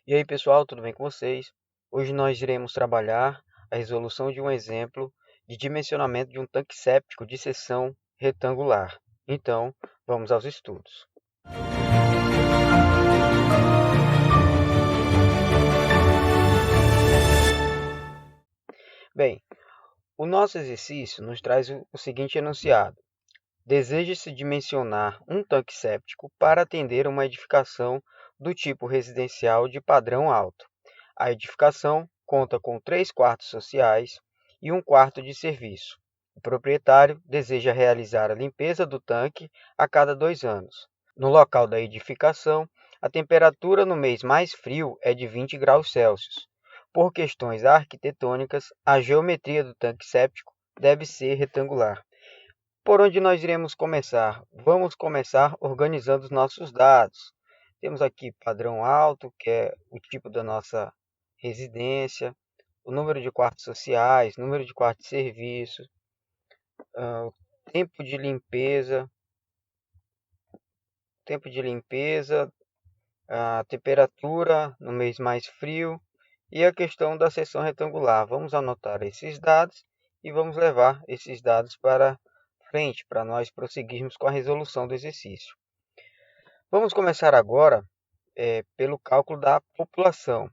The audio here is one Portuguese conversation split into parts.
E aí pessoal, tudo bem com vocês? Hoje nós iremos trabalhar a resolução de um exemplo de dimensionamento de um tanque séptico de seção retangular. Então, vamos aos estudos. Bem, o nosso exercício nos traz o seguinte enunciado. Deseja-se dimensionar um tanque séptico para atender uma edificação do tipo residencial de padrão alto. A edificação conta com 3 quartos sociais e 1 quarto de serviço. O proprietário deseja realizar a limpeza do tanque a cada 2 anos. No local da edificação, a temperatura no mês mais frio é de 20 graus Celsius. Por questões arquitetônicas, a geometria do tanque séptico deve ser retangular. Por onde nós iremos começar? Vamos começar organizando os nossos dados. Temos aqui padrão alto, que é o tipo da nossa residência, o número de quartos sociais, número de quartos de serviço, o tempo de limpeza, a temperatura no mês mais frio e a questão da seção retangular. Vamos anotar esses dados e vamos levar esses dados para frente para nós prosseguirmos com a resolução do exercício. Vamos começar agora pelo cálculo da população,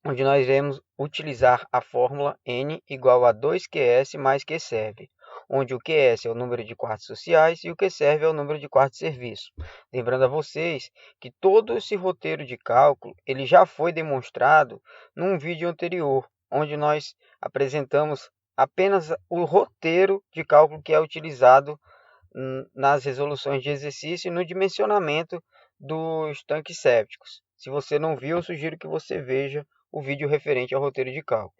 onde nós iremos utilizar a fórmula N igual a 2QS mais QServe, onde o QS é o número de quartos sociais e o QServe é o número de quartos de serviço. Lembrando a vocês que todo esse roteiro de cálculo ele já foi demonstrado num vídeo anterior, onde nós apresentamos apenas o roteiro de cálculo que é utilizado nas resoluções de exercício e no dimensionamento dos tanques sépticos. Se você não viu, eu sugiro que você veja o vídeo referente ao roteiro de cálculo.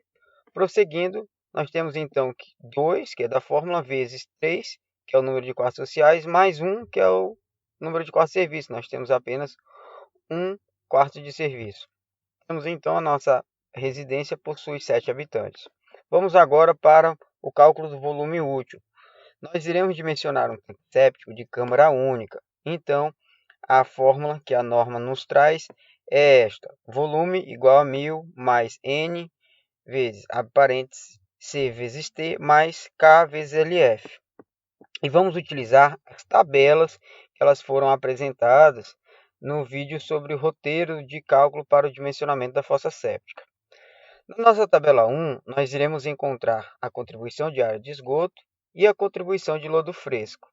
Prosseguindo, nós temos então 2, que é da fórmula, vezes 3, que é o número de quartos sociais, mais 1, que é o número de quartos de serviço. Nós temos apenas 1 quarto de serviço. Temos então a nossa residência possui 7 habitantes. Vamos agora para o cálculo do volume útil. Nós iremos dimensionar um tanque séptico de câmara única. Então, a fórmula que a norma nos traz é esta. Volume igual a 1000 mais N vezes, abre parênteses, C vezes T mais K vezes LF. E vamos utilizar as tabelas que elas foram apresentadas no vídeo sobre o roteiro de cálculo para o dimensionamento da fossa séptica. Na nossa tabela 1, nós iremos encontrar a contribuição de área de esgoto e a contribuição de lodo fresco.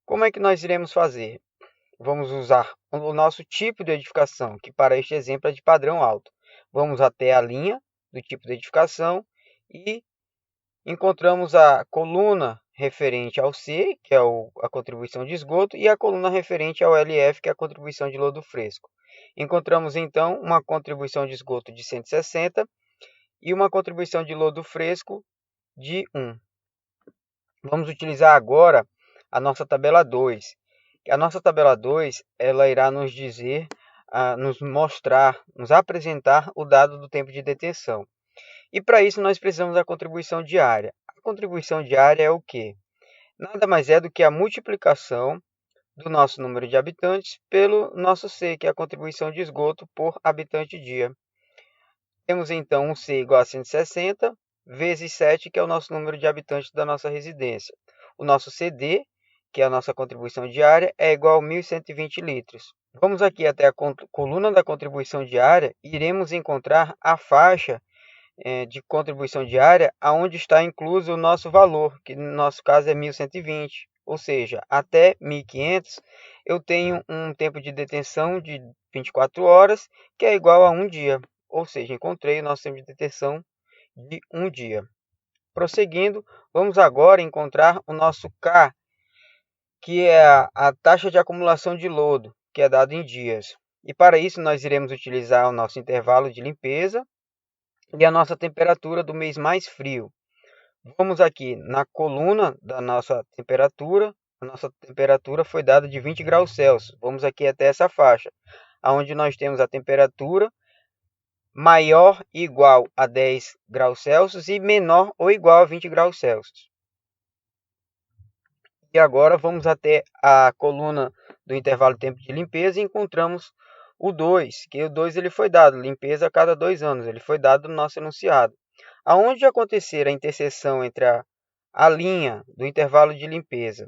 Como é que nós iremos fazer? Vamos usar o nosso tipo de edificação, que para este exemplo é de padrão alto. Vamos até a linha do tipo de edificação e encontramos a coluna referente ao C, que é a contribuição de esgoto, e a coluna referente ao LF, que é a contribuição de lodo fresco. Encontramos então uma contribuição de esgoto de 160 e uma contribuição de lodo fresco de 1. Vamos utilizar agora a nossa tabela 2. A nossa tabela 2 ela irá nos dizer, nos mostrar, nos apresentar o dado do tempo de detenção. E para isso nós precisamos da contribuição diária. A contribuição diária é o quê? Nada mais é do que a multiplicação do nosso número de habitantes pelo nosso C, que é a contribuição de esgoto por habitante dia. Temos então um C igual a 160 vezes 7, que é o nosso número de habitantes da nossa residência. O nosso CD, que é a nossa contribuição diária, é igual a 1.120 litros. Vamos aqui até a coluna da contribuição diária e iremos encontrar a faixa de contribuição diária, onde está incluso o nosso valor, que no nosso caso é 1.120. Ou seja, até 1.500 eu tenho um tempo de detenção de 24 horas, que é igual a um dia. Ou seja, encontrei o nosso tempo de detenção de um dia. Prosseguindo, vamos agora encontrar o nosso K, que é a taxa de acumulação de lodo, que é dado em dias. E para isso nós iremos utilizar o nosso intervalo de limpeza e a nossa temperatura do mês mais frio. Vamos aqui na coluna da nossa temperatura. A nossa temperatura foi dada de 20 graus Celsius. Vamos aqui até essa faixa, onde nós temos a temperatura maior ou igual a 10 graus Celsius e menor ou igual a 20 graus Celsius. E agora vamos até a coluna do intervalo de tempo de limpeza e encontramos o 2, que o 2 ele foi dado, limpeza a cada 2 anos, ele foi dado no nosso enunciado. Aonde acontecer a interseção entre a linha do intervalo de limpeza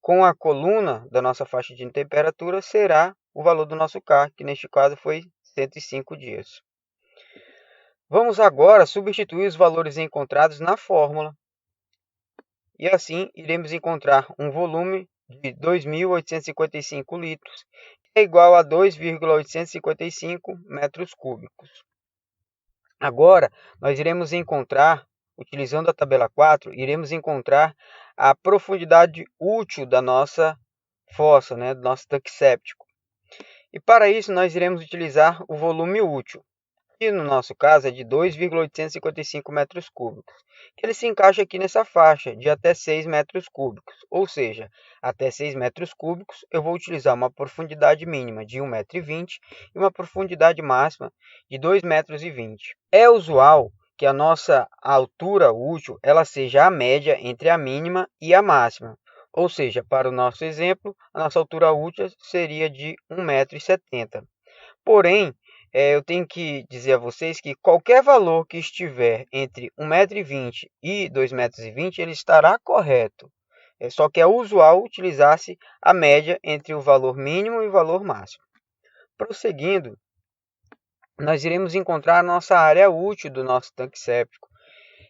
com a coluna da nossa faixa de temperatura, será o valor do nosso CAR, que neste caso foi 105 dias. Vamos agora substituir os valores encontrados na fórmula. E assim iremos encontrar um volume de 2.855 litros, que é igual a 2,855 metros cúbicos. Agora, nós iremos encontrar, utilizando a tabela 4, iremos encontrar a profundidade útil da nossa fossa, do nosso tanque séptico. E para isso, nós iremos utilizar o volume útil, que no nosso caso é de 2,855 metros cúbicos. Ele se encaixa aqui nessa faixa de até 6 metros cúbicos, ou seja, até 6 metros cúbicos eu vou utilizar uma profundidade mínima de 1,20 m e uma profundidade máxima de 2,20 m. É usual que a nossa altura útil ela seja a média entre a mínima e a máxima. Ou seja, para o nosso exemplo, a nossa altura útil seria de 1,70 m. Porém, eu tenho que dizer a vocês que qualquer valor que estiver entre 1,20 m e 2,20 m, ele estará correto. Só que é usual utilizar-se a média entre o valor mínimo e o valor máximo. Prosseguindo, nós iremos encontrar a nossa área útil do nosso tanque séptico.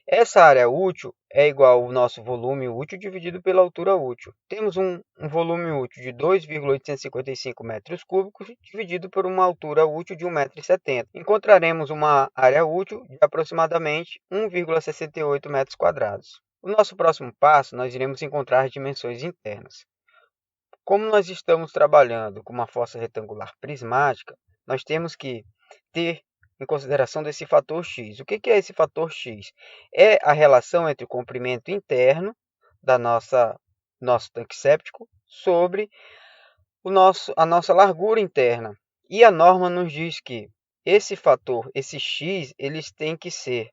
Essa área útil é igual ao nosso volume útil dividido pela altura útil. Temos um volume útil de 2,855 metros cúbicos dividido por uma altura útil de 1,70 m. Encontraremos uma área útil de aproximadamente 1,68 metros quadrados. No nosso próximo passo, nós iremos encontrar as dimensões internas. Como nós estamos trabalhando com uma fossa retangular prismática, nós temos que ter em consideração desse fator X. O que é esse fator X? É a relação entre o comprimento interno da nosso tanque séptico sobre a nossa largura interna. E a norma nos diz que esse fator, esse X, eles têm que ser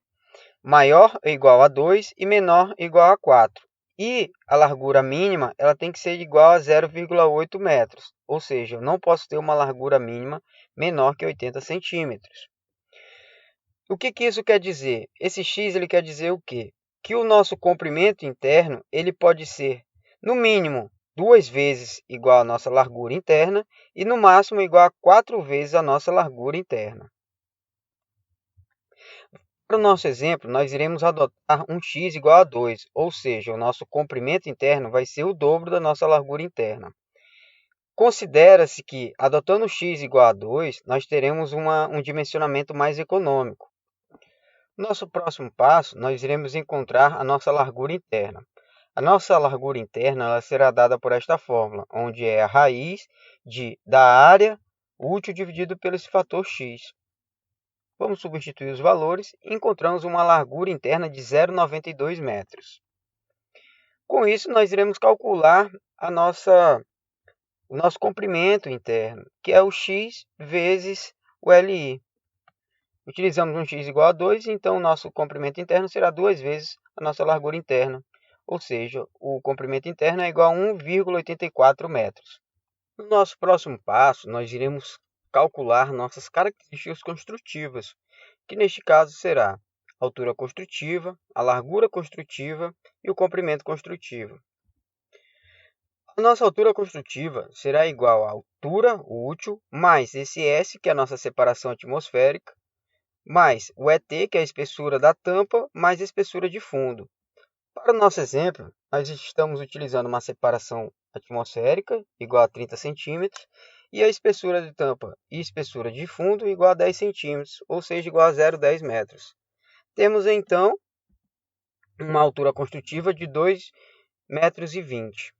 maior ou igual a 2 e menor ou igual a 4. E a largura mínima ela tem que ser igual a 0,8 metros. Ou seja, eu não posso ter uma largura mínima menor que 80 centímetros. O que isso quer dizer? Esse X ele quer dizer o quê? Que o nosso comprimento interno ele pode ser, no mínimo, 2 vezes igual à nossa largura interna e, no máximo, igual a 4 vezes a nossa largura interna. Para o nosso exemplo, nós iremos adotar um X igual a 2, ou seja, o nosso comprimento interno vai ser o dobro da nossa largura interna. Considera-se que, adotando x igual a 2, nós teremos um dimensionamento mais econômico. No nosso próximo passo, nós iremos encontrar a nossa largura interna. A nossa largura interna ela será dada por esta fórmula, onde é a raiz da área útil dividido pelo esse fator x. Vamos substituir os valores e encontramos uma largura interna de 0,92 metros. Com isso, nós iremos calcular o nosso comprimento interno, que é o x vezes o LI. Utilizamos um x igual a 2, então o nosso comprimento interno será 2 vezes a nossa largura interna, ou seja, o comprimento interno é igual a 1,84 metros. No nosso próximo passo, nós iremos calcular nossas características construtivas, que neste caso será a altura construtiva, a largura construtiva e o comprimento construtivo. A nossa altura construtiva será igual à altura útil mais esse S, que é a nossa separação atmosférica, mais o ET, que é a espessura da tampa, mais a espessura de fundo. Para o nosso exemplo, nós estamos utilizando uma separação atmosférica igual a 30 centímetros e a espessura de tampa e espessura de fundo igual a 10 centímetros, ou seja, igual a 0,10 metros. Temos então uma altura construtiva de 2,20 metros.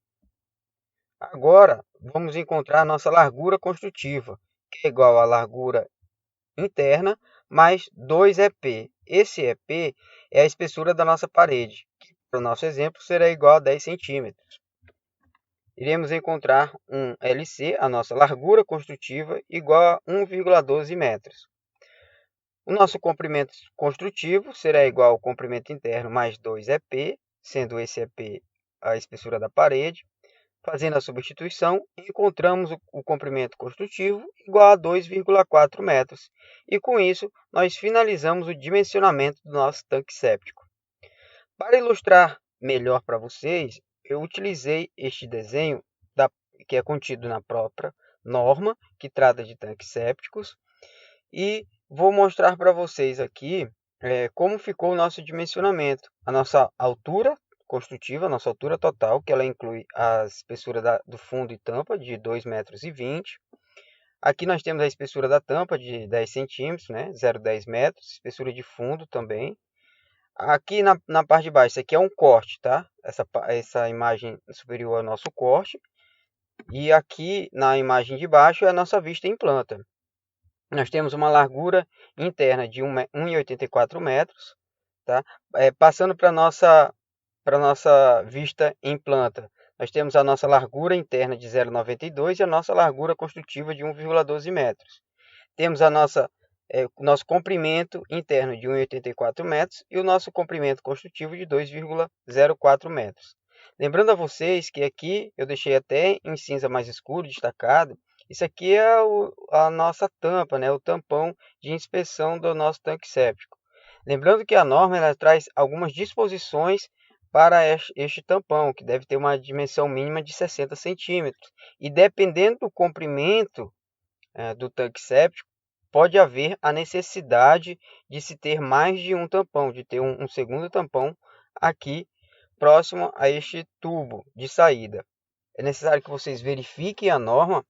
Agora, vamos encontrar a nossa largura construtiva, que é igual à largura interna mais 2EP. Esse EP é a espessura da nossa parede, que para o nosso exemplo será igual a 10 centímetros. Iremos encontrar um LC, a nossa largura construtiva, igual a 1,12 metros. O nosso comprimento construtivo será igual ao comprimento interno mais 2EP, sendo esse EP a espessura da parede, Fazendo a substituição, encontramos o comprimento construtivo igual a 2,4 metros. E com isso, nós finalizamos o dimensionamento do nosso tanque séptico. Para ilustrar melhor para vocês, eu utilizei este desenho que é contido na própria norma, que trata de tanques sépticos, e vou mostrar para vocês aqui como ficou o nosso dimensionamento, a nossa altura construtiva, a nossa altura total, que ela inclui a espessura do fundo e tampa de 2,20 metros. Aqui nós temos a espessura da tampa de 10 centímetros, né? 0,10 metros, espessura de fundo também. Aqui na parte de baixo, isso aqui é um corte, tá? Essa imagem superior é o nosso corte. E aqui na imagem de baixo é a nossa vista em planta. Nós temos uma largura interna de 1,84 metros, tá? Passando para a nossa vista em planta, nós temos a nossa largura interna de 0,92 e a nossa largura construtiva de 1,12 metros. Temos o nosso comprimento interno de 1,84 metros e o nosso comprimento construtivo de 2,04 metros. Lembrando a vocês que aqui eu deixei até em cinza mais escuro, destacado. Isso aqui é a nossa tampa, né? O tampão de inspeção do nosso tanque séptico. Lembrando que a norma ela traz algumas disposições para este tampão, que deve ter uma dimensão mínima de 60 centímetros. E dependendo do comprimento do tanque séptico, pode haver a necessidade de se ter mais de um tampão, de ter um segundo tampão aqui próximo a este tubo de saída. É necessário que vocês verifiquem a norma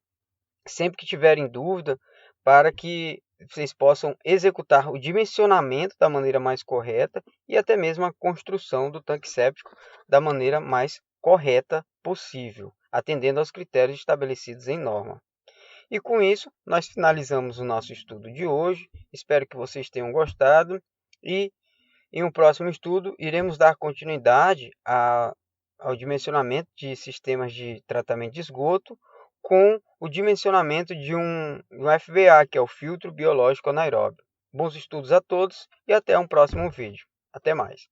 sempre que tiverem dúvida, para que vocês possam executar o dimensionamento da maneira mais correta e até mesmo a construção do tanque séptico da maneira mais correta possível, atendendo aos critérios estabelecidos em norma. E com isso, nós finalizamos o nosso estudo de hoje. Espero que vocês tenham gostado e em um próximo estudo iremos dar continuidade ao dimensionamento de sistemas de tratamento de esgoto com o dimensionamento de um FBA, que é o filtro biológico anaeróbio. Bons estudos a todos e até um próximo vídeo. Até mais.